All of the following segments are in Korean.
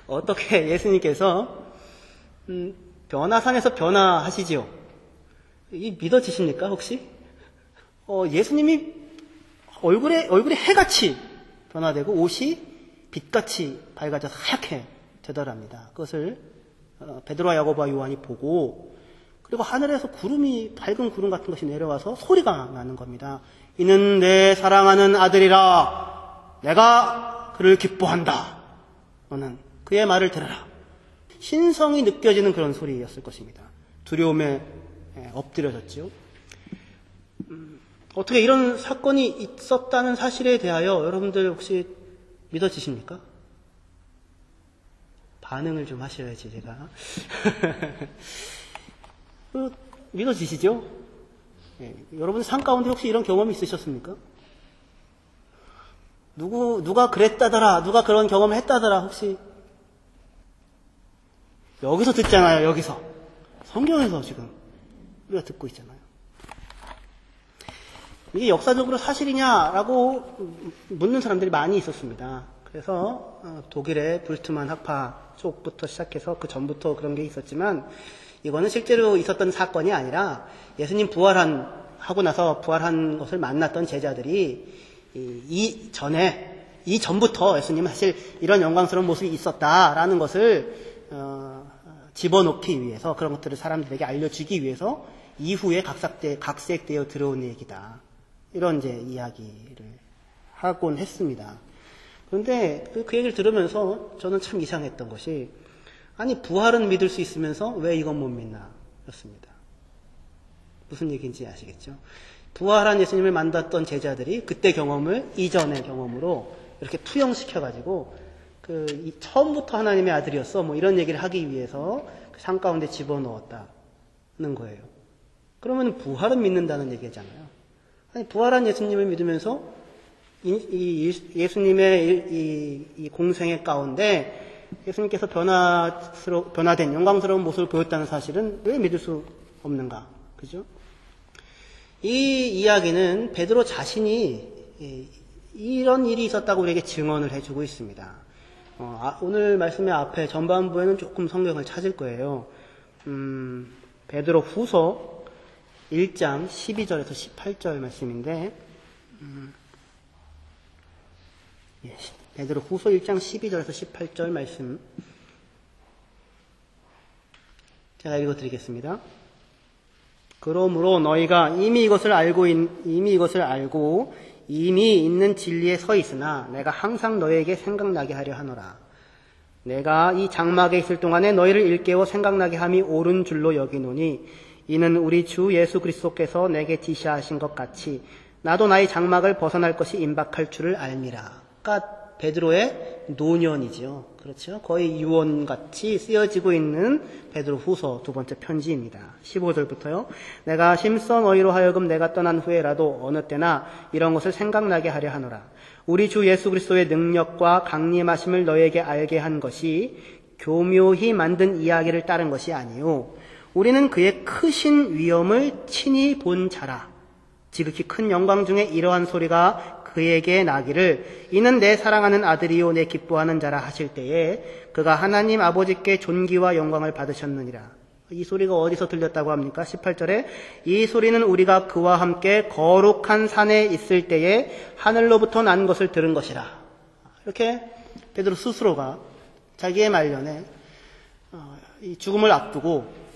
어떻게 예수님께서 변화산에서 변화하시지요? 이 믿어지십니까 혹시? 예수님이 얼굴에 해같이 변화되고 옷이 빛같이 밝아져서 하얗게 되더랍니다. 그것을 베드로와 야고보와 요한이 보고, 그리고 하늘에서 구름이, 밝은 구름 같은 것이 내려와서 소리가 나는 겁니다. 이는 내 사랑하는 아들이라, 내가 그를 기뻐한다. 너는 그의 말을 들으라. 신성이 느껴지는 그런 소리였을 것입니다. 두려움에 엎드려졌죠. 어떻게 이런 사건이 있었다는 사실에 대하여 여러분들 혹시 믿어지십니까? 반응을 좀 하셔야지 제가. 믿어지시죠? 여러분 삶 가운데 혹시 이런 경험이 있으셨습니까? 누가 그랬다더라, 누가 그런 경험을 했다더라, 혹시? 여기서 듣잖아요, 여기서. 성경에서 지금 우리가 듣고 있잖아요. 이게 역사적으로 사실이냐라고 묻는 사람들이 많이 있었습니다. 그래서 독일의 불트만 학파 쪽부터 시작해서 그 전부터 그런 게 있었지만, 이거는 실제로 있었던 사건이 아니라 예수님 하고 나서 부활한 것을 만났던 제자들이 이 전부터 예수님은 사실 이런 영광스러운 모습이 있었다라는 것을 집어넣기 위해서, 그런 것들을 사람들에게 알려주기 위해서 이후에 각색되어 들어온 얘기다. 이런 이제 이야기를 하곤 했습니다. 그런데 그 얘기를 들으면서 저는 참 이상했던 것이, 아니 부활은 믿을 수 있으면서 왜 이건 못 믿나 였습니다. 무슨 얘기인지 아시겠죠? 부활한 예수님을 만났던 제자들이 그때 경험을 이전의 경험으로 이렇게 투영시켜가지고 처음부터 하나님의 아들이었어 뭐 이런 얘기를 하기 위해서 그 상 가운데 집어넣었다는 거예요. 그러면 부활은 믿는다는 얘기잖아요. 아니 부활한 예수님을 믿으면서 예수님의 이 공생애 가운데 예수님께서 변화된 영광스러운 모습을 보였다는 사실은 왜 믿을 수 없는가? 그죠? 이 이야기는 베드로 자신이 이런 일이 있었다고 우리에게 증언을 해주고 있습니다. 오늘 말씀의 앞에 전반부에는 조금 성경을 찾을 거예요. 베드로 후서 1장 12절에서 18절 말씀인데, 베드로 후서 1장 12절에서 18절 말씀 제가 읽어드리겠습니다. 그러므로 너희가 이미 이것을 알고 이미 있는 진리에 서 있으나 내가 항상 너희에게 생각나게 하려 하노라. 내가 이 장막에 있을 동안에 너희를 일깨워 생각나게 함이 옳은 줄로 여기노니 이는 우리 주 예수 그리스도께서 내게 지시하신 것 같이 나도 나의 장막을 벗어날 것이 임박할 줄을 알미라. 그러니까 베드로의 노년이지요. 그렇죠? 거의 유언같이 쓰여지고 있는 베드로 후서 두 번째 편지입니다. 15절부터요. 내가 심써 너희로 하여금 내가 떠난 후에라도 어느 때나 이런 것을 생각나게 하려 하노라. 우리 주 예수 그리스도의 능력과 강림하심을 너희에게 알게 한 것이 교묘히 만든 이야기를 따른 것이 아니요 우리는 그의 크신 위엄을 친히 본 자라. 지극히 큰 영광 중에 이러한 소리가 그에게 나기를 이는 내 사랑하는 아들이요 내 기뻐하는 자라 하실 때에 그가 하나님 아버지께 존귀와 영광을 받으셨느니라. 이 소리가 어디서 들렸다고 합니까? 18절에 이 소리는 우리가 그와 함께 거룩한 산에 있을 때에 하늘로부터 난 것을 들은 것이라. 이렇게 베드로 스스로가 자기의 말년에 이 죽음을 앞두고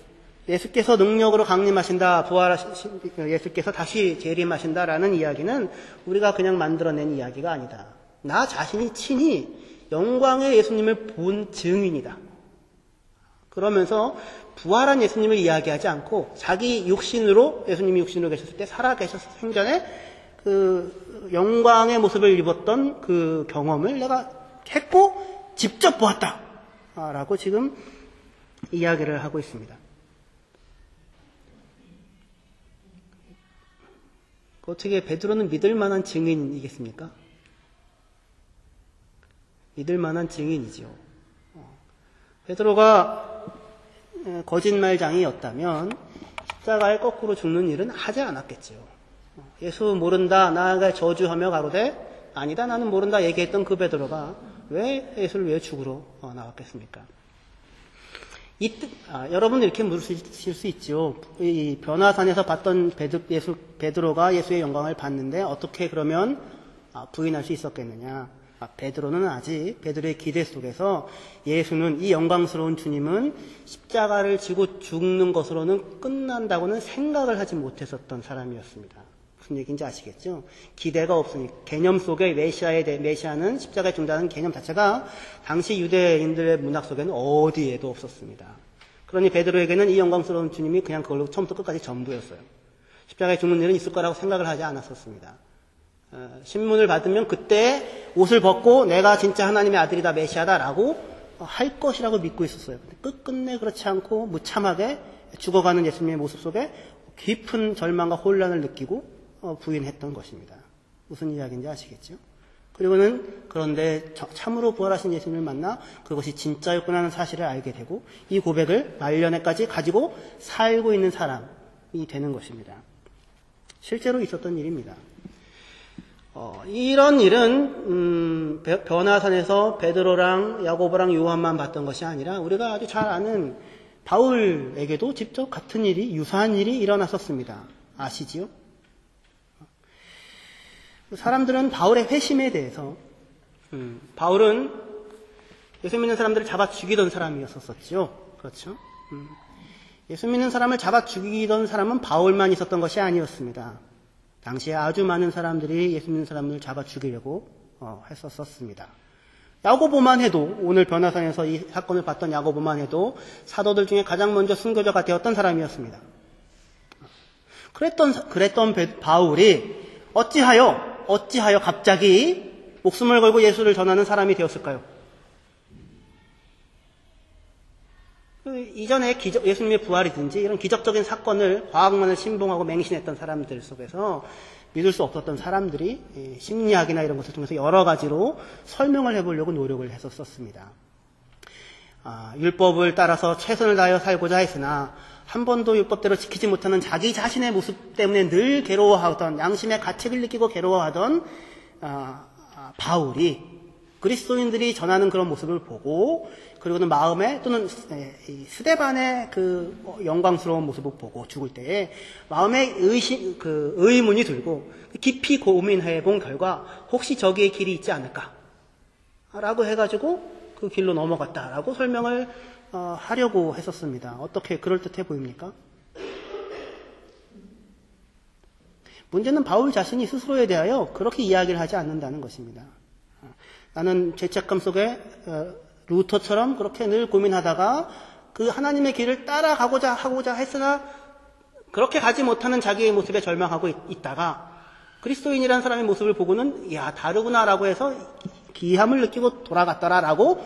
예수께서 능력으로 강림하신다, 부활하신 예수께서 다시 재림하신다라는 이야기는 우리가 그냥 만들어낸 이야기가 아니다. 나 자신이 친히 영광의 예수님을 본 증인이다. 그러면서 부활한 예수님을 이야기하지 않고 자기 육신으로, 예수님이 육신으로 계셨을 때 살아계셨을 생전에 그 영광의 모습을 입었던 그 경험을 내가 했고 직접 보았다 라고 지금 이야기를 하고 있습니다. 어떻게 베드로는 믿을 만한 증인이겠습니까? 믿을 만한 증인이죠. 베드로가 거짓말장이었다면 십자가에 거꾸로 죽는 일은 하지 않았겠죠. 예수 모른다, 나아가 저주하며 가로되 아니다, 나는 모른다 얘기했던 그 베드로가 왜 예수를 왜 죽으러 나왔겠습니까? 여러분 이렇게 물으실 수 있죠. 이 변화산에서 봤던 베드로가 예수의 영광을 봤는데 어떻게 그러면 부인할 수 있었겠느냐? 베드로는 아직 베드로의 기대 속에서 예수는 이 영광스러운 주님은 십자가를 지고 죽는 것으로는 끝난다고는 생각을 하지 못했었던 사람이었습니다. 무슨 얘기인지 아시겠죠? 기대가 없으니 개념 속에 메시아는 십자가에 죽는다는 개념 자체가 당시 유대인들의 문학 속에는 어디에도 없었습니다. 그러니 베드로에게는 이 영광스러운 주님이 그냥 그걸로 처음부터 끝까지 전부였어요. 십자가에 죽는 일은 있을 거라고 생각을 하지 않았었습니다. 신문을 받으면 그때 옷을 벗고 내가 진짜 하나님의 아들이다 메시아다라고 할 것이라고 믿고 있었어요. 끝끝내 그렇지 않고 무참하게 죽어가는 예수님의 모습 속에 깊은 절망과 혼란을 느끼고 부인했던 것입니다. 무슨 이야기인지 아시겠죠? 그리고는 그런데 참으로 부활하신 예수님을 만나 그것이 진짜였구나 하는 사실을 알게 되고 이 고백을 말년에까지 가지고 살고 있는 사람이 되는 것입니다. 실제로 있었던 일입니다. 이런 일은 변화산에서 베드로랑 야고보랑 요한만 봤던 것이 아니라 우리가 아주 잘 아는 바울에게도 직접 같은 일이 유사한 일이 일어났었습니다. 아시지요? 사람들은 바울의 회심에 대해서 바울은 예수 믿는 사람들을 잡아 죽이던 사람이었었죠. 그렇죠? 예수 믿는 사람을 잡아 죽이던 사람은 바울만 있었던 것이 아니었습니다. 당시에 아주 많은 사람들이 예수 믿는 사람을 잡아 죽이려고 했었습니다. 야고보만 해도 오늘 변화산에서 이 사건을 봤던 야고보만 해도 사도들 중에 가장 먼저 순교자가 되었던 사람이었습니다. 그랬던 바울이 어찌하여 갑자기 목숨을 걸고 예수를 전하는 사람이 되었을까요? 이전에 예수님의 부활이든지 이런 기적적인 사건을 과학만을 신봉하고 맹신했던 사람들 속에서 믿을 수 없었던 사람들이 심리학이나 이런 것을 통해서 여러 가지로 설명을 해보려고 노력을 했었습니다. 율법을 따라서 최선을 다하여 살고자 했으나 한 번도 율법대로 지키지 못하는 자기 자신의 모습 때문에 늘 괴로워하던 양심의 가책을 느끼고 괴로워하던 바울이 그리스도인들이 전하는 그런 모습을 보고 그리고는 마음에 또는 스데반의 그 영광스러운 모습을 보고 죽을 때에 마음에 의문이 들고 깊이 고민해 본 결과 혹시 저기에 길이 있지 않을까 라고 해가지고 그 길로 넘어갔다라고 설명을 하려고 했었습니다. 어떻게 그럴듯해 보입니까? 문제는 바울 자신이 스스로에 대하여 그렇게 이야기를 하지 않는다는 것입니다. 나는 죄책감 속에 루터처럼 그렇게 늘 고민하다가 그 하나님의 길을 따라가고자 했으나 그렇게 가지 못하는 자기의 모습에 절망하고 있다가 그리스도인이라는 사람의 모습을 보고는 야 다르구나라고 해서 기함을 느끼고 돌아갔더라라고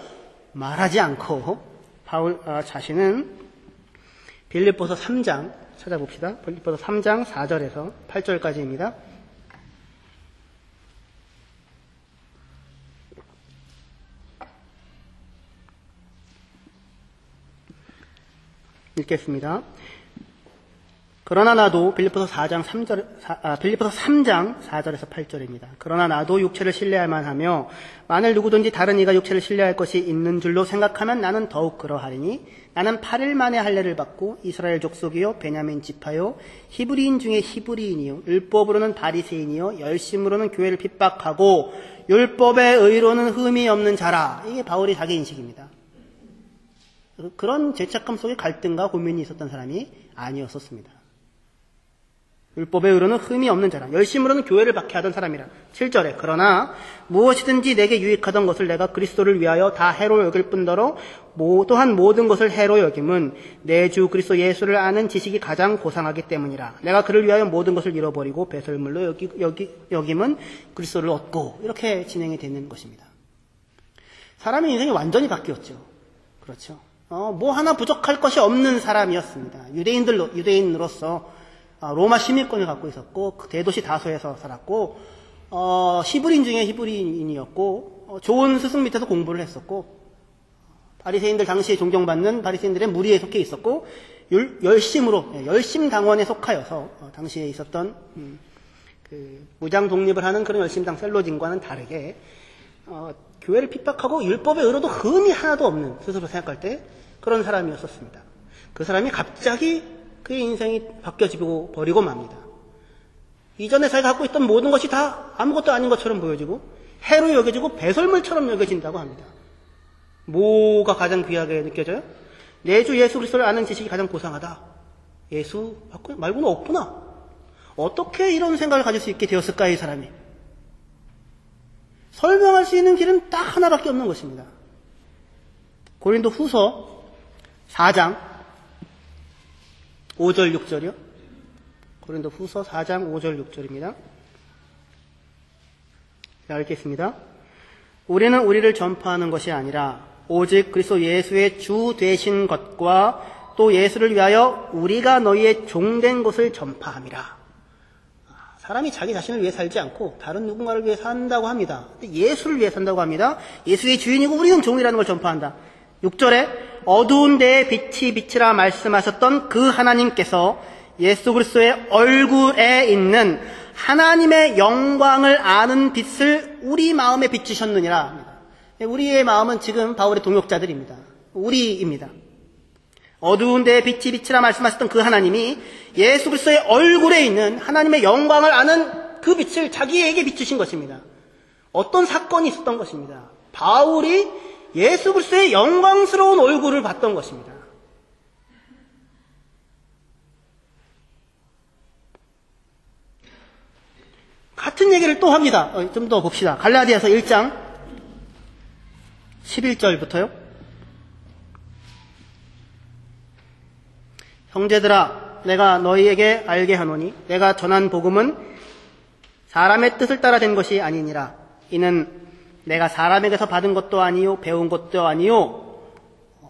말하지 않고 바울 자신은 빌립보서 3장 찾아봅시다. 빌립보서 3장 4절에서 8절까지입니다. 읽겠습니다. 그러나 나도 빌립보서 3장 4절에서 8절입니다. 그러나 나도 육체를 신뢰할 만하며 만일 누구든지 다른 이가 육체를 신뢰할 것이 있는 줄로 생각하면 나는 더욱 그러하리니 나는 8일 만에 할례를 받고 이스라엘 족속이요 베냐민 지파요 히브리인 중에 히브리인이요 율법으로는 바리새인이요 열심으로는 교회를 핍박하고 율법의 의로는 흠이 없는 자라. 이게 바울의 자기 인식입니다. 그런 죄책감 속에 갈등과 고민이 있었던 사람이 아니었었습니다. 율법의 의로는 흠이 없는 자라. 열심으로는 교회를 박해하던 사람이라. 7절에 그러나 무엇이든지 내게 유익하던 것을 내가 그리스도를 위하여 다 해로 여길 뿐더러 또한 모든 것을 해로 여김은 내 주 그리스도 예수를 아는 지식이 가장 고상하기 때문이라. 내가 그를 위하여 모든 것을 잃어버리고 배설물로 여김은 그리스도를 얻고. 이렇게 진행이 되는 것입니다. 사람의 인생이 완전히 바뀌었죠. 그렇죠. 뭐 하나 부족할 것이 없는 사람이었습니다. 유대인으로서 로마 시민권을 갖고 있었고 그 대도시 다소에서 살았고 히브리인 중에 히브리인이었고 좋은 스승 밑에서 공부를 했었고 바리새인들 당시에 존경받는 바리새인들의 무리에 속해 있었고 열심당원에 속하여서 당시에 있었던 그 무장 독립을 하는 그런 열심당 셀로진과는 다르게 교회를 핍박하고 율법의 의로도 흠이 하나도 없는 스스로 생각할 때 그런 사람이었었습니다. 그 사람이 갑자기 그의 인생이 바뀌어지고 버리고 맙니다. 이전에 자기가 갖고 있던 모든 것이 다 아무것도 아닌 것처럼 보여지고 해로 여겨지고 배설물처럼 여겨진다고 합니다. 뭐가 가장 귀하게 느껴져요? 내 주 예수 그리스도를 아는 지식이 가장 고상하다. 예수 말고는 없구나. 어떻게 이런 생각을 가질 수 있게 되었을까, 이 사람이? 설명할 수 있는 길은 딱 하나밖에 없는 것입니다. 고린도 후서 4장 5절 6절이요. 고린도 후서 4장 5절 6절입니다. 자, 읽겠습니다. 우리는 우리를 전파하는 것이 아니라 오직 그리스도 예수의 주 되신 것과 또 예수를 위하여 우리가 너희의 종된 것을 전파함이라. 사람이 자기 자신을 위해 살지 않고 다른 누군가를 위해 산다고 합니다. 예수를 위해 산다고 합니다. 예수의 주인이고 우리는 종이라는 걸 전파한다. 6절에 어두운 데에 빛이 빛이라 말씀하셨던 그 하나님께서 예수 그리스도의 얼굴에 있는 하나님의 영광을 아는 빛을 우리 마음에 비추셨느니라 합니다. 우리의 마음은 지금 바울의 동역자들입니다. 우리입니다. 어두운 데에 빛이 빛이라 말씀하셨던 그 하나님이 예수 그리스도의 얼굴에 있는 하나님의 영광을 아는 그 빛을 자기에게 비추신 것입니다. 어떤 사건이 있었던 것입니다. 바울이 예수 그리스도의 영광스러운 얼굴을 봤던 것입니다. 같은 얘기를 또 합니다. 좀 더 봅시다. 갈라디아서 1장 11절부터요. 형제들아, 내가 너희에게 알게 하노니 내가 전한 복음은 사람의 뜻을 따라 된 것이 아니니라. 이는 내가 사람에게서 받은 것도 아니요 배운 것도 아니요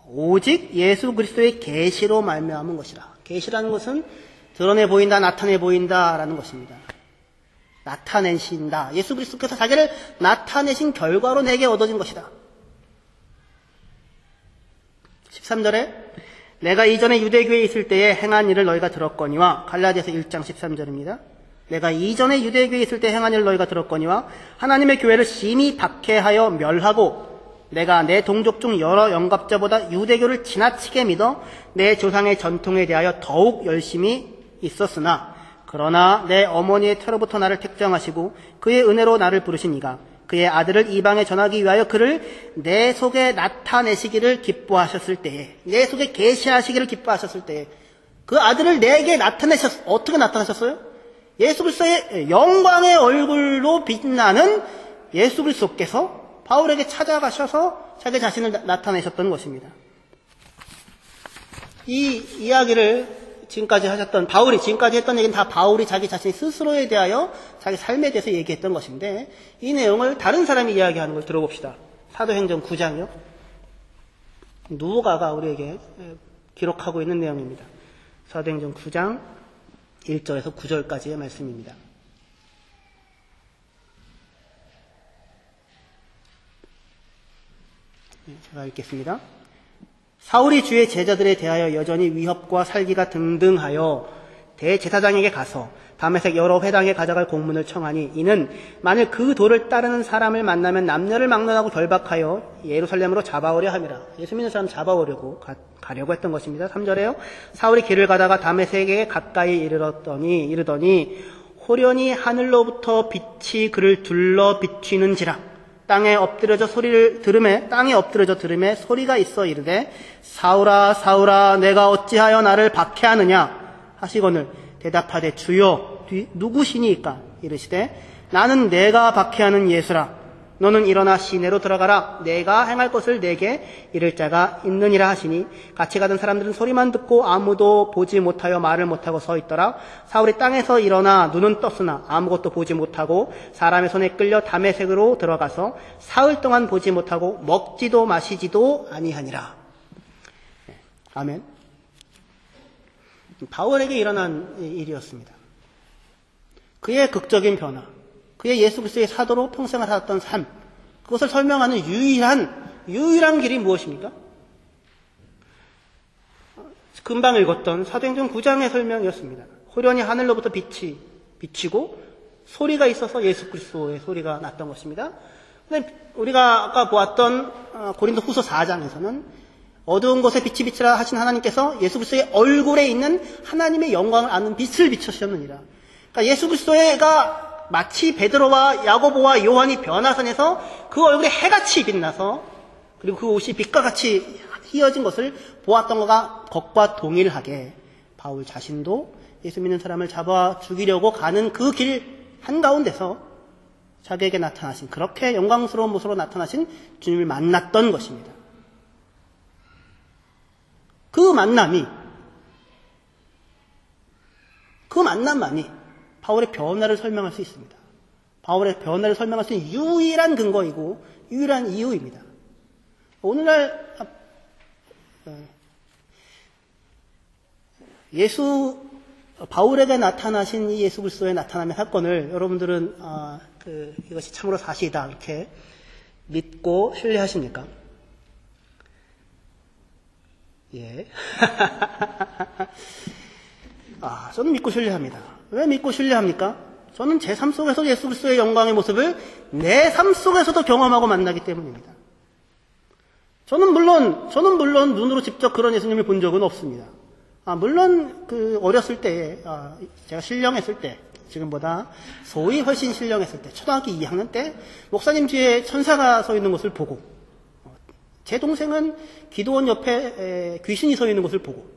오직 예수 그리스도의 계시로 말미암은 것이라. 계시라는 것은 드러내 보인다, 나타내 보인다라는 것입니다. 나타내신다. 예수 그리스도께서 자기를 나타내신 결과로 내게 얻어진 것이다. 13절에 내가 이전에 유대교에 있을 때에 행한 일을 너희가 들었거니와 갈라디아서 1장 13절입니다. 내가 이전에 유대교에 있을 때 행한 일을 너희가 들었거니와 하나님의 교회를 심히 박해하여 멸하고 내가 내 동족 중 여러 영갑자보다 유대교를 지나치게 믿어 내 조상의 전통에 대하여 더욱 열심히 있었으나 그러나 내 어머니의 태로부터 나를 택정하시고 그의 은혜로 나를 부르신 이가 그의 아들을 이방에 전하기 위하여 그를 내 속에 나타내시기를 기뻐하셨을 때에 내 속에 계시하시기를 기뻐하셨을 때에 그 아들을 내게 어떻게 나타나셨어요? 예수 그리스도의 영광의 얼굴로 빛나는 예수 그리스도께서 바울에게 찾아가셔서 자기 자신을 나타내셨던 것입니다. 이 이야기를 지금까지 했던 얘기는 다 바울이 자기 자신 스스로에 대하여 자기 삶에 대해서 얘기했던 것인데 이 내용을 다른 사람이 이야기하는 걸 들어봅시다. 사도행전 9장이요. 누가가 우리에게 기록하고 있는 내용입니다. 사도행전 9장 1절에서 9절까지의 말씀입니다. 제가 읽겠습니다. 사울이 주의 제자들에 대하여 여전히 위협과 살기가 등등하여 대제사장에게 가서 다메섹 여러 회당에 가져갈 공문을 청하니 이는 만일 그 도를 따르는 사람을 만나면 남녀를 막론하고 결박하여 예루살렘으로 잡아오려 함이라. 예수 믿는 사람 잡아오려고 가려고 했던 것입니다. 3절에요. 사울이 길을 가다가 다메섹에 가까이 이르더니 호련히 하늘로부터 빛이 그를 둘러 비추는지라. 땅에 엎드려져 들음에 소리가 있어 이르되 사울아 사울아 내가 어찌하여 나를 박해하느냐 하시거늘 대답하되 주여 누구시니까 이르시되 나는 내가 박해하는 예수라. 너는 일어나 시내로 들어가라. 내가 행할 것을 내게 이를 자가 있느니라 하시니 같이 가던 사람들은 소리만 듣고 아무도 보지 못하여 말을 못하고 서 있더라. 사울이 땅에서 일어나 눈은 떴으나 아무것도 보지 못하고 사람의 손에 끌려 다메섹으로 들어가서 사흘 동안 보지 못하고 먹지도 마시지도 아니하니라. 아멘. 바울에게 일어난 일이었습니다. 그의 극적인 변화, 그의 예수 그리스도의 사도로 평생을 살았던 삶, 그것을 설명하는 유일한 길이 무엇입니까? 금방 읽었던 사도행전 9장의 설명이었습니다. 호련히 하늘로부터 빛이 비치고 소리가 있어서 예수 그리스도의 소리가 났던 것입니다. 근데 우리가 아까 보았던 고린도 후서 4장에서는 어두운 곳에 빛이 비치라 하신 하나님께서 예수 그리스도의 얼굴에 있는 하나님의 영광을 아는 빛을 비추셨느니라. 그러니까 예수 그리스도가 마치 베드로와 야고보와 요한이 변화산에서 그 얼굴에 해같이 빛나서 그리고 그 옷이 빛과 같이 휘어진 것을 보았던 것과 동일하게 바울 자신도 예수 믿는 사람을 잡아 죽이려고 가는 그 길 한가운데서 자기에게 나타나신, 그렇게 영광스러운 모습으로 나타나신 주님을 만났던 것입니다. 그 만남만이 바울의 변화를 설명할 수 있습니다. 바울의 변화를 설명할 수 있는 유일한 근거이고 유일한 이유입니다. 오늘날 바울에게 나타나신 이 예수 그리스도의 나타남의 사건을 여러분들은 이것이 참으로 사실이다 이렇게 믿고 신뢰하십니까? 예. 저는 믿고 신뢰합니다. 왜 믿고 신뢰합니까? 저는 제 삶 속에서 예수 그리스도의 영광의 모습을 내 삶 속에서도 경험하고 만나기 때문입니다. 저는 물론 눈으로 직접 그런 예수님을 본 적은 없습니다. 물론 어렸을 때에 제가 신령했을 때, 지금보다 소위 훨씬 신령했을 때, 초등학교 2학년 때 목사님 뒤에 천사가 서 있는 것을 보고, 제 동생은 기도원 옆에 귀신이 서 있는 것을 보고,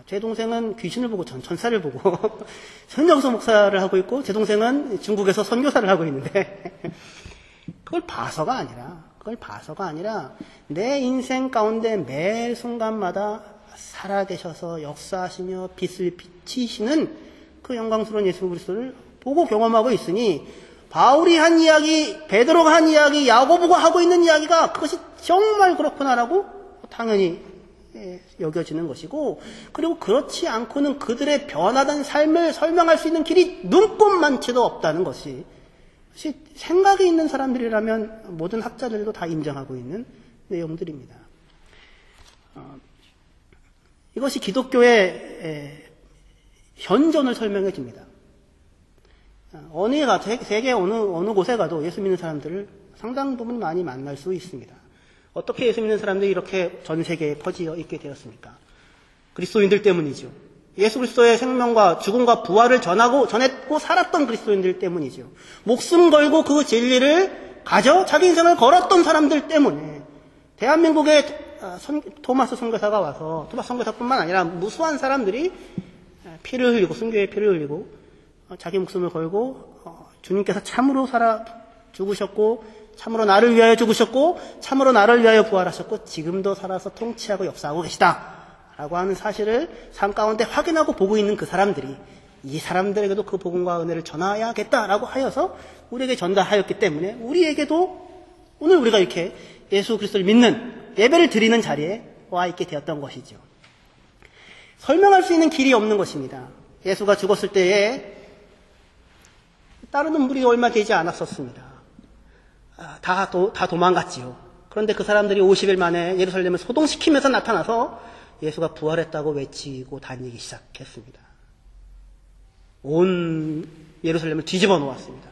제 동생은 귀신을 보고 전 천사를 보고 저는 여기서 목사를 하고 있고 제 동생은 중국에서 선교사를 하고 있는데 그걸 봐서가 아니라 내 인생 가운데 매 순간마다 살아계셔서 역사하시며 빛을 비치시는 그 영광스러운 예수 그리스도를 보고 경험하고 있으니 바울이 한 이야기, 베드로가 한 이야기, 야고보가 하고 있는 이야기가 그것이 정말 그렇구나라고 당연히 여겨지는 것이고, 그리고 그렇지 않고는 그들의 변화된 삶을 설명할 수 있는 길이 눈꼽만치도 없다는 것이 생각이 있는 사람들이라면 모든 학자들도 다 인정하고 있는 내용들입니다. 이것이 기독교의 현존을 설명해 줍니다. 세계 어느 곳에 가도 예수 믿는 사람들을 상당 부분 많이 만날 수 있습니다. 어떻게 예수 믿는 사람들이 이렇게 전 세계에 퍼져 있게 되었습니까? 그리스도인들 때문이죠. 예수 그리스도의 생명과 죽음과 부활을 전했고 살았던 그리스도인들 때문이죠. 목숨 걸고 그 진리를 가져 자기 인생을 걸었던 사람들 때문에 대한민국에 토마스 선교사가 와서, 토마스 선교사뿐만 아니라 무수한 사람들이 피를 흘리고, 순교의 피를 흘리고 자기 목숨을 걸고 주님께서 참으로 죽으셨고 참으로 나를 위하여 죽으셨고 참으로 나를 위하여 부활하셨고 지금도 살아서 통치하고 역사하고 계시다라고 하는 사실을 삶 가운데 확인하고 보고 있는 그 사람들이 이 사람들에게도 그 복음과 은혜를 전하야겠다라고 하여서 우리에게 전달하였기 때문에 우리에게도 오늘 우리가 이렇게 예수 그리스도를 믿는 예배를 드리는 자리에 와 있게 되었던 것이죠. 설명할 수 있는 길이 없는 것입니다. 예수가 죽었을 때에 따르는 무리 얼마 되지 않았었습니다. 다 도망갔지요. 그런데 그 사람들이 50일 만에 예루살렘을 소동시키면서 나타나서 예수가 부활했다고 외치고 다니기 시작했습니다. 온 예루살렘을 뒤집어 놓았습니다.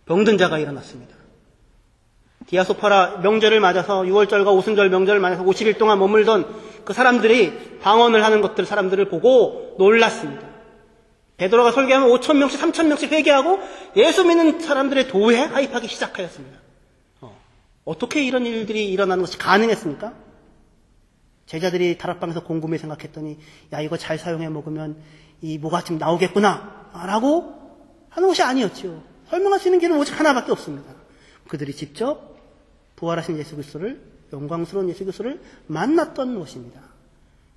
병든 자가 일어났습니다. 디아소파라 명절을 맞아서 6월절과 오순절 명절을 맞아서 50일 동안 머물던 그 사람들이 방언을 하는 사람들을 보고 놀랐습니다. 베드로가 설교하면 5,000명씩 3,000명씩 회개하고 예수 믿는 사람들의 도회에 가입하기 시작하였습니다. 어떻게 이런 일들이 일어나는 것이 가능했습니까? 제자들이 다락방에서 곰곰이 생각했더니 야 이거 잘 사용해 먹으면 이 뭐가 좀 나오겠구나 라고 하는 것이 아니었죠. 설명할 수 있는 길은 오직 하나밖에 없습니다. 그들이 직접 부활하신 예수 그리스도를, 영광스러운 예수 그리스도를 만났던 것입니다.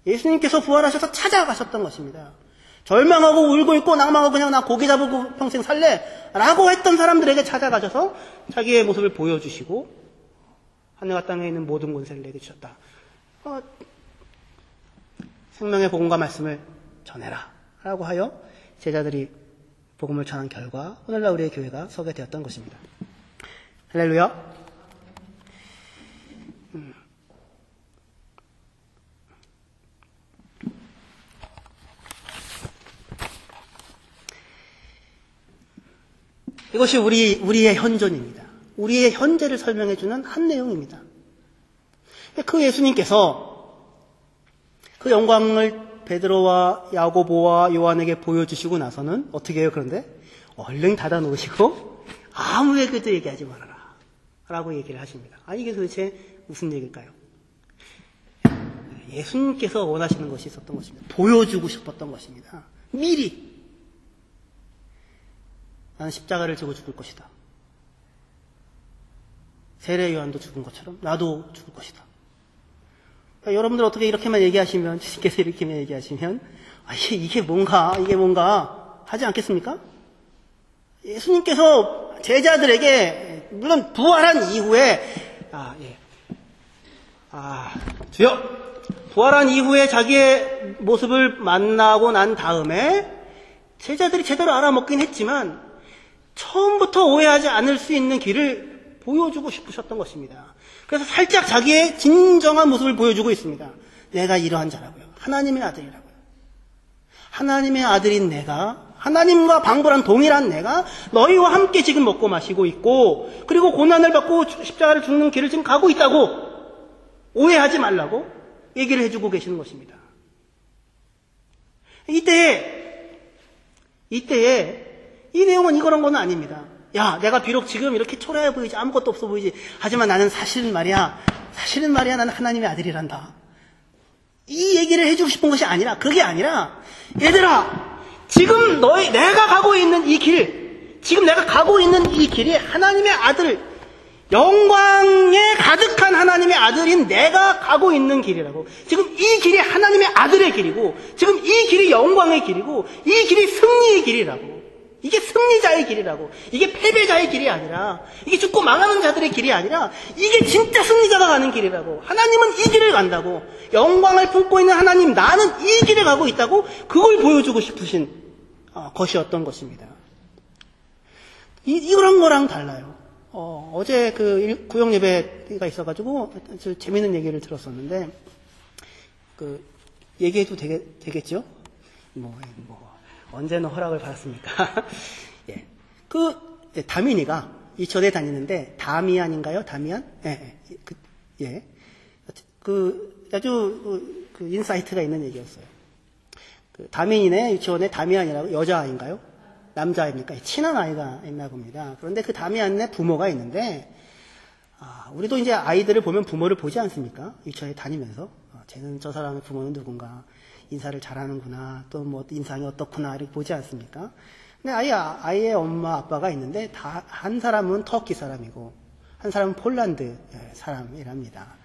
예수님께서 부활하셔서 찾아가셨던 것입니다. 절망하고 울고 있고 낭망하고 그냥 나 고기 잡고 평생 살래 라고 했던 사람들에게 찾아가셔서 자기의 모습을 보여주시고 하늘과 땅에 있는 모든 권세를 내게 주셨다. 생명의 복음과 말씀을 전해라 라고 하여 제자들이 복음을 전한 결과 오늘날 우리의 교회가 서게 되었던 것입니다. 할렐루야. 이것이 우리의 현존입니다. 우리의 현재를 설명해주는 한 내용입니다. 그 예수님께서 그 영광을 베드로와 야고보와 요한에게 보여주시고 나서는 어떻게 해요? 그런데 얼른 닫아 놓으시고 아무에게도 얘기하지 말아라 라고 얘기를 하십니다. 아니 이게 도대체 무슨 얘기일까요? 예수님께서 원하시는 것이 있었던 것입니다. 보여주고 싶었던 것입니다. 미리 나는 십자가를 지고 죽을 것이다. 세례 요한도 죽은 것처럼 나도 죽을 것이다. 그러니까 여러분들 어떻게 이렇게만 얘기하시면, 주님께서 이렇게만 얘기하시면, 이게 뭔가 하지 않겠습니까? 예수님께서 제자들에게, 물론 부활한 이후에, 주여! 부활한 이후에 자기의 모습을 만나고 난 다음에, 제자들이 제대로 알아먹긴 했지만, 처음부터 오해하지 않을 수 있는 길을 보여주고 싶으셨던 것입니다. 그래서 살짝 자기의 진정한 모습을 보여주고 있습니다. 내가 이러한 자라고요. 하나님의 아들이라고요. 하나님의 아들인 내가, 하나님과 방불한 동일한 내가 너희와 함께 지금 먹고 마시고 있고, 그리고 고난을 받고 십자가를 죽는 길을 지금 가고 있다고 오해하지 말라고 얘기를 해주고 계시는 것입니다. 이때에 이 내용은 이런 건 아닙니다. 야, 내가 비록 지금 이렇게 초라해 보이지, 아무것도 없어 보이지. 하지만 나는 사실은 말이야, 나는 하나님의 아들이란다. 이 얘기를 해주고 싶은 것이 아니라, 그게 아니라, 얘들아, 지금 내가 가고 있는 이 길이 하나님의 아들, 영광에 가득한 하나님의 아들인 내가 가고 있는 길이라고. 지금 이 길이 하나님의 아들의 길이고, 지금 이 길이 영광의 길이고, 이 길이 승리의 길이라고. 이게 승리자의 길이라고. 이게 패배자의 길이 아니라, 이게 죽고 망하는 자들의 길이 아니라, 이게 진짜 승리자가 가는 길이라고. 하나님은 이 길을 간다고. 영광을 품고 있는 하나님, 나는 이 길을 가고 있다고. 그걸 보여주고 싶으신 것이었던 것입니다. 이런 거랑 달라요. 어제 그 구역 예배가 있어가지고 아주 재밌는 얘기를 들었었는데, 얘기해도 되겠죠? 언제는 허락을 받았습니까? 예. 다민이가 유치원에 다니는데, 다미안인가요? 다미안? 예. 아주 인사이트가 있는 얘기였어요. 다민이네 유치원에 다미안이라고, 여자아이인가요? 남자아이입니까? 친한 아이가 있나 봅니다. 그런데 그 다미안의 부모가 있는데, 우리도 이제 아이들을 보면 부모를 보지 않습니까? 유치원에 다니면서. 쟤는 저 사람의 부모는 누군가. 인사를 잘하는구나, 또 인상이 어떻구나, 이렇게 보지 않습니까? 근데 아이의 엄마, 아빠가 있는데, 한 사람은 터키 사람이고, 한 사람은 폴란드 사람이랍니다.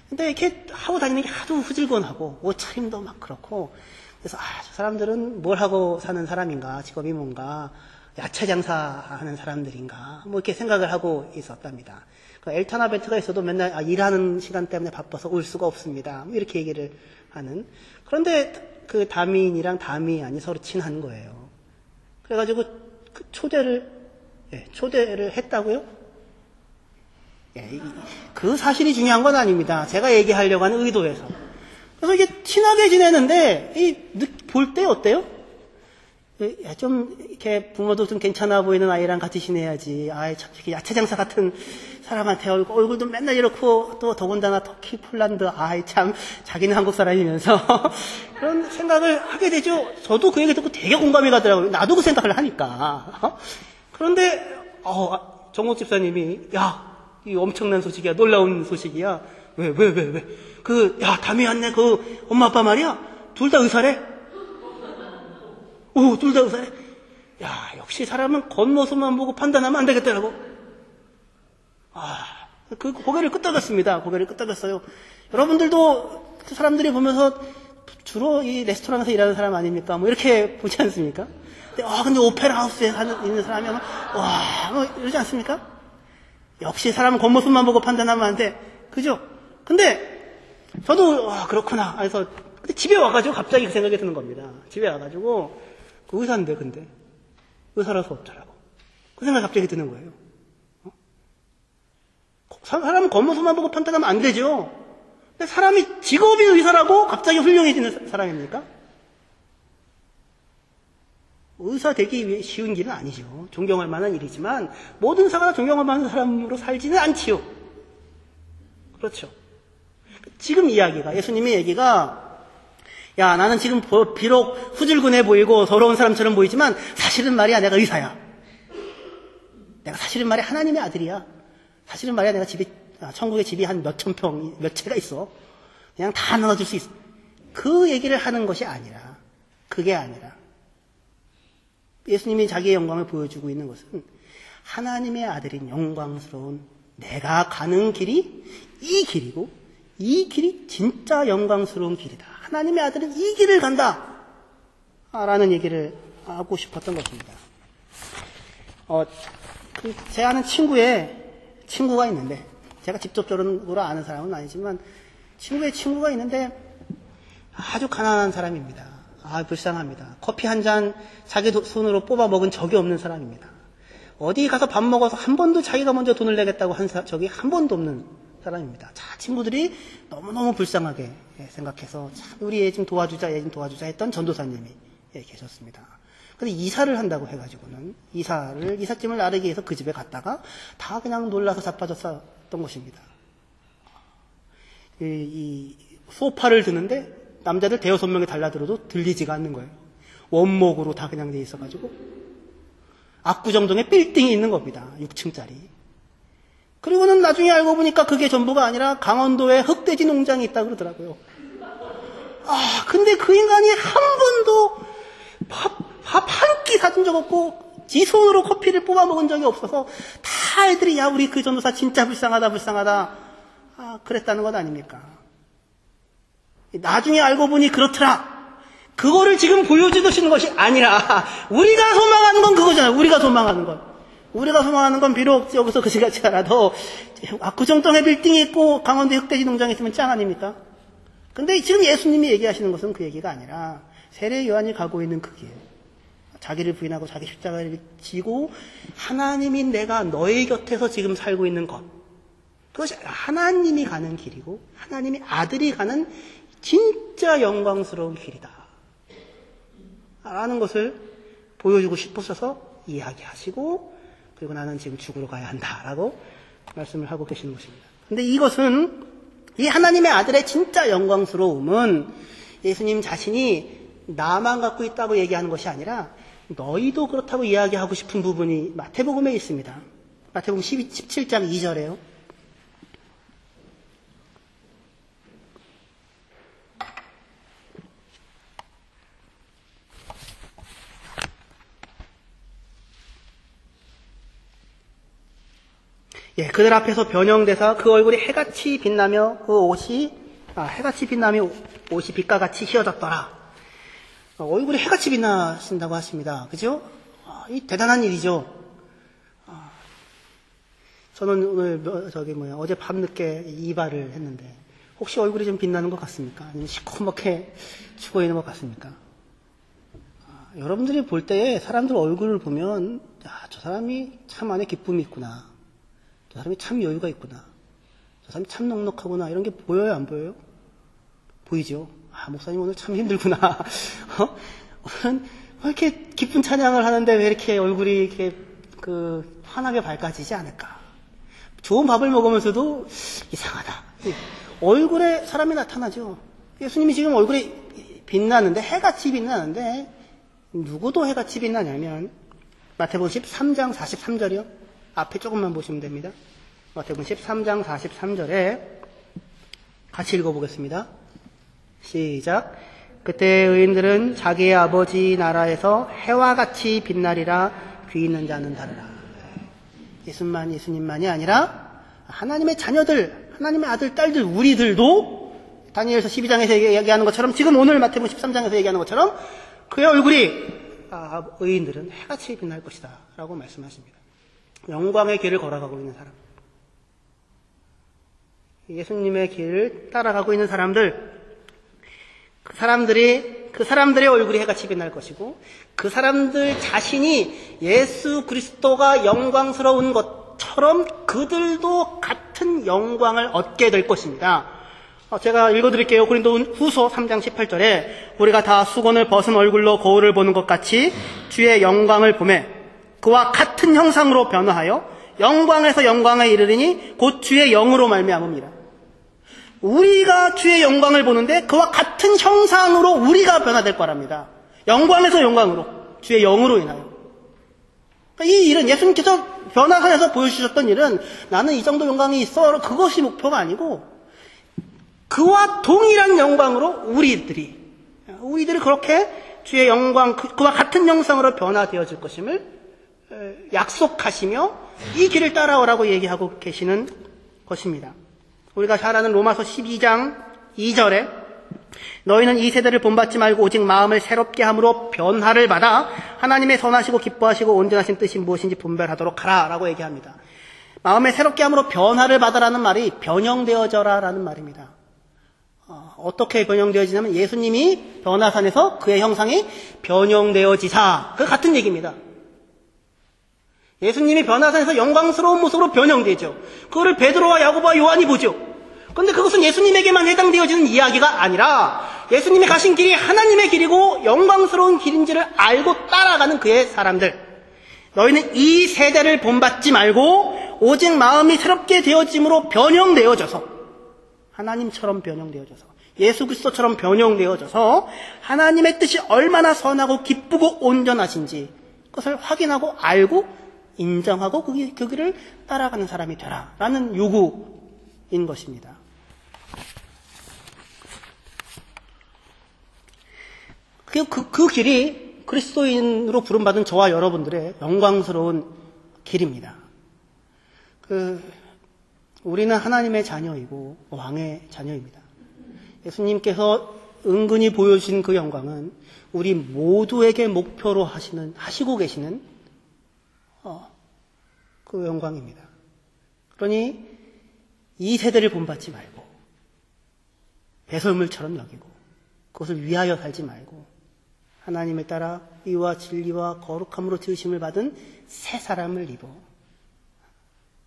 근데 이렇게 하고 다니는 게 하도 후질건하고, 옷차림도 막 그렇고, 그래서, 저 사람들은 뭘 하고 사는 사람인가, 직업이 뭔가, 야채 장사하는 사람들인가, 이렇게 생각을 하고 있었답니다. 엘타나베트가 있어도 맨날, 일하는 시간 때문에 바빠서 올 수가 없습니다. 이렇게 얘기를 하는. 그런데 그 다민이랑 다미안이 서로 친한 거예요. 그래가지고 초대를 했다고요? 그 사실이 중요한 건 아닙니다. 제가 얘기하려고 하는 의도에서. 그래서 이게 친하게 지내는데, 볼 때 어때요? 좀, 이렇게 부모도 좀 괜찮아 보이는 아이랑 같이 지내야지. 참, 이렇게 야채 장사 같은 사람한테 얼굴도 맨날 이렇고, 또 더군다나 터키, 폴란드, 참, 자기는 한국 사람이면서. 그런 생각을 하게 되죠. 저도 그 얘기 듣고 되게 공감이 가더라고요. 나도 그 생각을 하니까. 그런데, 정옥 집사님이, 이 엄청난 소식이야. 놀라운 소식이야. 왜? 다미안네 엄마 아빠 말이야. 둘 다 의사래. 둘 다 의사래. 역시 사람은 겉모습만 보고 판단하면 안 되겠더라고. 고개를 끄덕였습니다. 고개를 끄덕였어요. 여러분들도 그 사람들이 보면서 주로 이 레스토랑에서 일하는 사람 아닙니까? 이렇게 보지 않습니까? 근데 오페라 하우스에 있는 사람이면, 이러지 않습니까? 역시 사람은 겉모습만 보고 판단하면 안 돼. 그죠? 근데, 저도, 그렇구나. 그래서, 근데 집에 와가지고 갑자기 그 생각이 드는 겁니다. 집에 와가지고, 그 의사인데, 근데. 의사라서 어쩌라고. 그 생각이 갑자기 드는 거예요. 사람은 겉모습만 보고 판단하면 안 되죠. 근데 사람이 직업이 의사라고 갑자기 훌륭해지는 사람입니까? 의사 되기 쉬운 길은 아니죠. 존경할 만한 일이지만 모든 의사가 다 존경할 만한 사람으로 살지는 않지요. 그렇죠. 지금 이야기가, 예수님의 얘기가, 야, 나는 지금 비록 후줄근해 보이고 더러운 사람처럼 보이지만 사실은 말이야, 내가 의사야. 내가 사실은 말이야, 하나님의 아들이야. 사실은 말이야, 내가 천국에 집이 한 몇천 평, 몇 채가 있어. 그냥 다 나눠줄 수 있어. 그 얘기를 하는 것이 아니라, 그게 아니라, 예수님이 자기의 영광을 보여주고 있는 것은 하나님의 아들인 영광스러운 내가 가는 길이 이 길이고, 이 길이 진짜 영광스러운 길이다. 하나님의 아들은 이 길을 간다. 라는 얘기를 하고 싶었던 것입니다. 제 아는 친구가 있는데, 제가 직접적으로 아는 사람은 아니지만, 친구의 친구가 있는데, 아주 가난한 사람입니다. 불쌍합니다. 커피 한 잔 자기 손으로 뽑아 먹은 적이 없는 사람입니다. 어디 가서 밥 먹어서 한 번도 자기가 먼저 돈을 내겠다고 한 적이 한 번도 없는 사람입니다. 친구들이 너무너무 불쌍하게 생각해서 참 우리 얘 좀 도와주자 했던 전도사님이 계셨습니다. 근데 이사를 한다고 해가지고는 이삿짐을 나르기 위해서 그 집에 갔다가 다 그냥 놀라서 자빠졌었던 것입니다. 이 소파를 드는데 남자들 대여섯 명이 달라들어도 들리지가 않는 거예요. 원목으로 다 그냥 돼 있어가지고 압구정동에 빌딩이 있는 겁니다. 6층짜리. 그리고는 나중에 알고 보니까 그게 전부가 아니라 강원도에 흑돼지 농장이 있다 그러더라고요. 근데 그 인간이 한 번도 밥 한 끼 사준 적 없고 지 손으로 커피를 뽑아 먹은 적이 없어서 다 애들이 야 우리 그 전도사 진짜 불쌍하다 그랬다는 것 아닙니까? 나중에 알고 보니 그렇더라. 그거를 지금 보여주시는 것이 아니라 우리가 소망하는 건 그거잖아요. 우리가 소망하는 건 비록 여기서 그지같이 않아도 압구정동에 빌딩이 있고 강원도에 흑돼지 농장이 있으면 짱 아닙니까? 근데 지금 예수님이 얘기하시는 것은 그 얘기가 아니라 세례 요한이 가고 있는 그 길, 자기를 부인하고 자기 십자가를 지고 하나님인 내가 너의 곁에서 지금 살고 있는 것, 그것이 하나님이 가는 길이고 하나님의 아들이 가는 진짜 영광스러운 길이다 라는 것을 보여주고 싶으셔서 이야기하시고, 그리고 나는 지금 죽으러 가야 한다라고 말씀을 하고 계시는 것입니다. 근데 이것은, 이 하나님의 아들의 진짜 영광스러움은 예수님 자신이 나만 갖고 있다고 얘기하는 것이 아니라 너희도 그렇다고 이야기하고 싶은 부분이 마태복음에 있습니다. 마태복음 17장 2절에요. 그들 앞에서 변형돼서 그 얼굴이 해같이 빛나며 해같이 빛나며 옷이 빛과 같이 휘어졌더라. 얼굴이 해같이 빛나신다고 하십니다. 그죠? 이 대단한 일이죠. 저는 오늘 어제 밤늦게 이발을 했는데 혹시 얼굴이 좀 빛나는 것 같습니까? 아니면 시커멓게 죽어 있는 것 같습니까? 여러분들이 볼 때 사람들 얼굴을 보면 저 사람이 참 안에 기쁨이 있구나. 저 사람이 참 여유가 있구나. 저 사람이 참 넉넉하구나. 이런 게 보여요, 안 보여요? 보이죠? 목사님 오늘 참 힘들구나. 오늘 왜 이렇게 기쁜 찬양을 하는데 왜 이렇게 얼굴이 이렇게 환하게 밝아지지 않을까? 좋은 밥을 먹으면서도 이상하다. 얼굴에 사람이 나타나죠. 예수님이 지금 얼굴이 빛나는데, 해같이 빛나는데, 누구도 해같이 빛나냐면, 마태복음 13장 43절이요. 앞에 조금만 보시면 됩니다. 마태복음 13장 43절에 같이 읽어보겠습니다. 시작. 그때 의인들은 자기의 아버지 나라에서 해와 같이 빛나리라. 귀 있는 자는 들으라. 예수님만이 아니라 하나님의 자녀들, 하나님의 아들, 딸들, 우리들도 다니엘서 12장에서 얘기하는 것처럼, 지금 오늘 마태복음 13장에서 얘기하는 것처럼 그의 얼굴이 의인들은 해같이 빛날 것이다 라고 말씀하십니다. 영광의 길을 걸어가고 있는 사람, 예수님의 길을 따라가고 있는 사람들, 그 사람들의 얼굴이 해같이 빛날 것이고, 그 사람들 자신이 예수 그리스도가 영광스러운 것처럼 그들도 같은 영광을 얻게 될 것입니다. 제가 읽어드릴게요. 고린도후서 3장 18절에 우리가 다 수건을 벗은 얼굴로 거울을 보는 것 같이 주의 영광을 보매 그와 같은 형상으로 변화하여 영광에서 영광에 이르리니 곧 주의 영으로 말미암음이라. 우리가 주의 영광을 보는데 그와 같은 형상으로 우리가 변화될 거랍니다. 영광에서 영광으로, 주의 영으로 인하여. 이 일은 예수님께서 변화산에서 보여주셨던 일은 나는 이 정도 영광이 있어, 그것이 목표가 아니고 그와 동일한 영광으로 우리들이 그렇게 주의 영광, 그와 같은 형상으로 변화되어질 것임을 약속하시며 이 길을 따라오라고 얘기하고 계시는 것입니다. 우리가 잘 아는 로마서 12장 2절에 너희는 이 세대를 본받지 말고 오직 마음을 새롭게 함으로 변화를 받아 하나님의 선하시고 기뻐하시고 온전하신 뜻이 무엇인지 분별하도록 하라 라고 얘기합니다. 마음을 새롭게 함으로 변화를 받아라는 말이 변형되어져라 라는 말입니다. 어떻게 변형되어지냐면 예수님이 변화산에서 그의 형상이 변형되어지사, 그 같은 얘기입니다. 예수님이 변화산에서 영광스러운 모습으로 변형되죠. 그거를 베드로와 야고보와 요한이 보죠. 그런데 그것은 예수님에게만 해당되어지는 이야기가 아니라 예수님이 가신 길이 하나님의 길이고 영광스러운 길인지를 알고 따라가는 그의 사람들. 너희는 이 세대를 본받지 말고 오직 마음이 새롭게 되어짐으로 변형되어져서, 하나님처럼 변형되어져서, 예수 그리스도처럼 변형되어져서 하나님의 뜻이 얼마나 선하고 기쁘고 온전하신지 그것을 확인하고 알고 인정하고 그 길을 따라가는 사람이 되라 라는 요구인 것입니다. 그 길이 그리스도인으로 부름받은 저와 여러분들의 영광스러운 길입니다. 우리는 하나님의 자녀이고 왕의 자녀입니다. 예수님께서 은근히 보여주신 그 영광은 우리 모두에게 목표로 하시고 계시는 그 영광입니다. 그러니 이 세대를 본받지 말고 배설물처럼 여기고 그것을 위하여 살지 말고 하나님을 따라 의와 진리와 거룩함으로 지으심을 받은 새 사람을 입어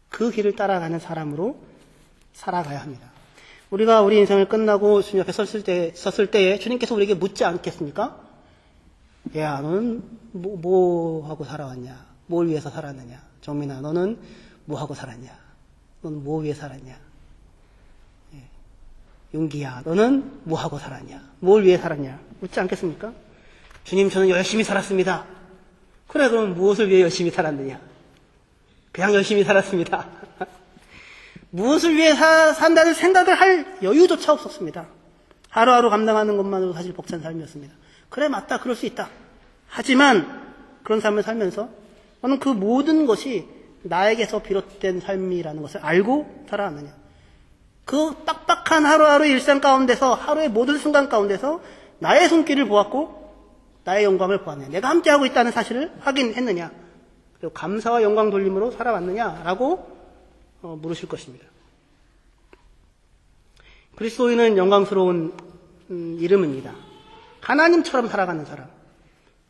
그 길을 따라가는 사람으로 살아가야 합니다. 우리가 우리 인생을 끝나고 주님 앞에 섰을 때에 주님께서 우리에게 묻지 않겠습니까? 야, 너는 뭐 하고 살아왔냐? 뭘 위해서 살았느냐? 정민아, 너는 뭐 하고 살았냐? 너는 뭐 위해 살았냐? 윤기야, 너는 뭐 하고 살았냐? 뭘 위해 살았냐? 묻지 않겠습니까? 주님, 저는 열심히 살았습니다. 그래, 그럼 무엇을 위해 열심히 살았느냐? 그냥 열심히 살았습니다. 무엇을 위해 산다는 생각을 할 여유조차 없었습니다. 하루하루 감당하는 것만으로 사실 벅찬 삶이었습니다. 그래, 맞다, 그럴 수 있다. 하지만 그런 삶을 살면서 저는 그 모든 것이 나에게서 비롯된 삶이라는 것을 알고 살아왔느냐. 그 빡빡한 하루하루 일상 가운데서, 하루의 모든 순간 가운데서 나의 손길을 보았고 나의 영광을 보았느냐. 내가 함께하고 있다는 사실을 확인했느냐. 그리고 감사와 영광 돌림으로 살아왔느냐라고 물으실 것입니다. 그리스도인은 영광스러운 이름입니다. 하나님처럼 살아가는 사람,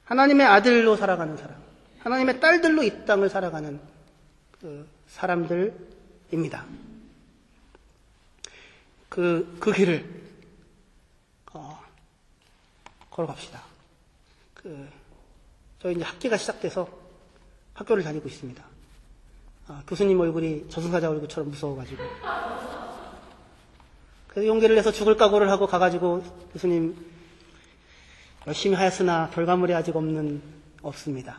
하나님의 아들로 살아가는 사람, 하나님의 딸들로 이 땅을 살아가는 사람들입니다. 그 길을 걸어갑시다. 저희 이제 학기가 시작돼서 학교를 다니고 있습니다. 교수님 얼굴이 저승사자 얼굴처럼 무서워가지고. 그래서 용기를 내서 죽을 각오를 하고 가가지고 교수님 열심히 하였으나 결과물이 아직 없습니다.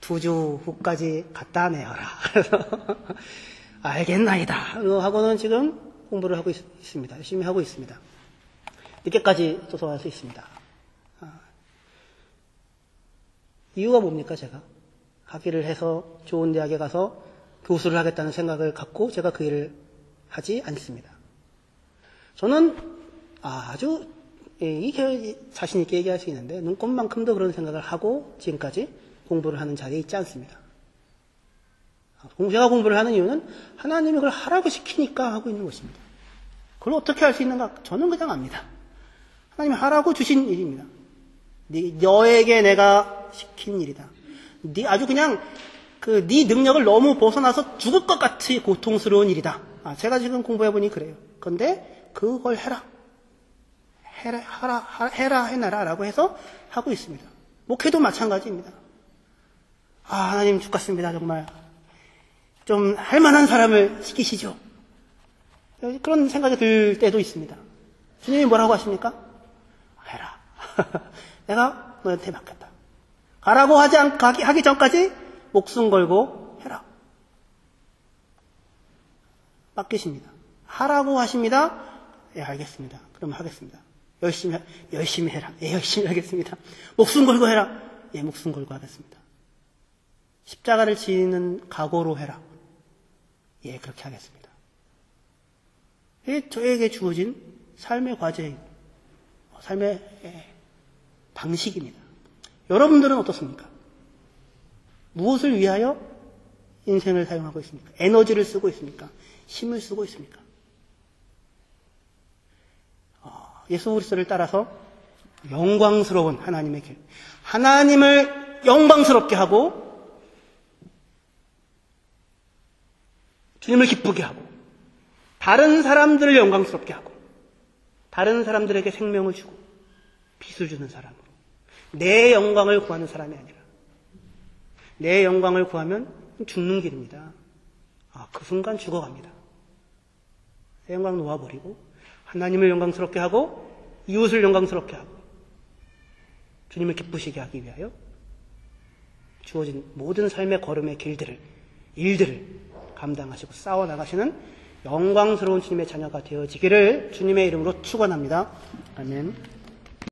2주 후까지 갖다 내어라. 그래서 알겠나이다 하고는 지금 공부를 하고 있습니다. 열심히 하고 있습니다. 늦게까지 도서할 수 있습니다. 이유가 뭡니까? 제가 학위를 해서 좋은 대학에 가서 교수를 하겠다는 생각을 갖고 제가 그 일을 하지 않습니다. 저는 아주 자신 있게 얘기할 수 있는데 눈꼽만큼도 그런 생각을 하고 지금까지 공부를 하는 자리에 있지 않습니다. 제가 공부를 하는 이유는 하나님이 그걸 하라고 시키니까 하고 있는 것입니다. 그걸 어떻게 할 수 있는가? 저는 그냥 압니다. 하나님이 하라고 주신 일입니다. 너에게 내가 시킨 일이다. 아주 그냥 네 능력을 너무 벗어나서 죽을 것 같이 고통스러운 일이다. 제가 지금 공부해보니 그래요. 근데 그걸 해라. 해놔라 라고 해서 하고 있습니다. 목회도 마찬가지입니다. 하나님 죽겠습니다. 정말 좀 할만한 사람을 시키시죠. 그런 생각이 들 때도 있습니다. 주님이 뭐라고 하십니까? 해라. 내가 너한테 맡겼다. 가라고 하기 전까지 목숨 걸고 해라. 맡기십니다. 하라고 하십니다. 예, 알겠습니다. 그럼 하겠습니다. 열심히 해라. 예, 열심히 하겠습니다. 목숨 걸고 해라. 예, 목숨 걸고 하겠습니다. 십자가를 지는 각오로 해라. 예, 그렇게 하겠습니다. 이게 저에게 주어진 삶의 과제예요. 삶의 방식입니다. 여러분들은 어떻습니까? 무엇을 위하여 인생을 사용하고 있습니까? 에너지를 쓰고 있습니까? 힘을 쓰고 있습니까? 예수 그리스도를 따라서 영광스러운 하나님의 길, 하나님을 영광스럽게 하고 주님을 기쁘게 하고 다른 사람들을 영광스럽게 하고 다른 사람들에게 생명을 주고 빛을 주는 사람으로 내 영광을 구하는 사람이 아니라 내 영광을 구하면 죽는 길입니다. 그 순간 죽어갑니다. 내 영광 놓아버리고 하나님을 영광스럽게 하고 이웃을 영광스럽게 하고 주님을 기쁘시게 하기 위하여 주어진 모든 삶의 걸음의 일들을 감당하시고 싸워나가시는 영광스러운 주님의 자녀가 되어지기를 주님의 이름으로 축원합니다. 아멘.